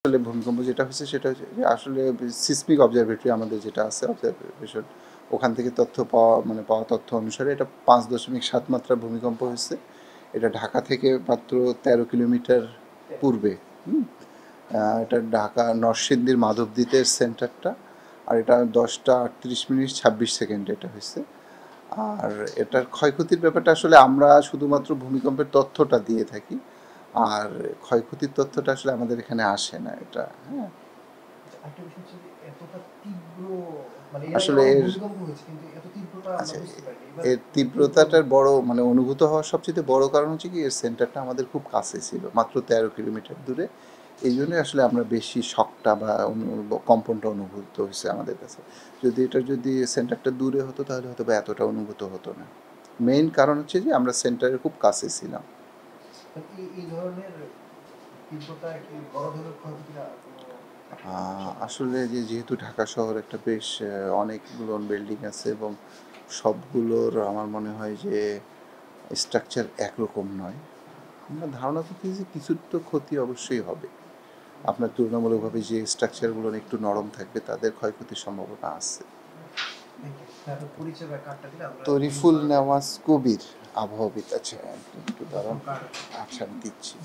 আসলে ভূমিকম্প যেটা হচ্ছে সেটা হচ্ছে যে আসলে সিসমিক অবজারভেটরি আমাদের যেটা আছে অবজারভেশন, ওখান থেকে তথ্য পাওয়া তথ্য অনুসারে এটা 5.7 মাত্রা ভূমিকম্প হয়েছে। এটা ঢাকা থেকে মাত্র 13 কিলোমিটার পূর্বে। এটা ঢাকা নরসিংদীর মাধবদীতের সেন্টারটা। আর এটা 10:38 মিনিট 26 সেকেন্ড এটা হয়েছে। আর এটার ক্ষয়ক্ষতির ব্যাপারটা আসলে আমরা শুধুমাত্র ভূমিকম্পের তথ্যটা দিয়ে থাকি, আর ক্ষয়ক্ষতির তথ্যটা আসলে আমাদের এখানে আসে না। এটা হ্যাঁ, আসলে আচ্ছা, এর তীব্রতাটার বড় অনুভূত হওয়ার সবচেয়ে বড় কারণ হচ্ছে কি, এর সেন্টারটা আমাদের খুব কাছে ছিল, মাত্র 13 কিলোমিটার দূরে। এই জন্যই আসলে আমরা বেশি শকটা বা কম্পনটা অনুভূত হয়েছে আমাদের কাছে। যদি সেন্টারটা দূরে হতো তাহলে হয়তো বা এতটা অনুভূত হতো না। মেইন কারণ হচ্ছে যে আমরা সেন্টারের খুব কাছে ছিলাম। আসলে যেহেতু ঢাকা শহর একটা বেশ অনেকগুলো বিল্ডিং আছে, এবং সবগুলোর আমার মনে হয় যে স্ট্রাকচার একরকম নয়। আমরা ধারণা করতেছি যে কিছু তো ক্ষতি অবশ্যই হবে। আপনার তুলনামূলকভাবে যে স্ট্রাকচারগুলো একটু নরম থাকবে তাদের ক্ষয়ক্ষতির সম্ভাবনা আছে। তরিফুল নেওয়াজ কবির, আবহাওয়াবিদ। আচ্ছা একটু দাঁড়ান, আচ্ছা আমি দিচ্ছি।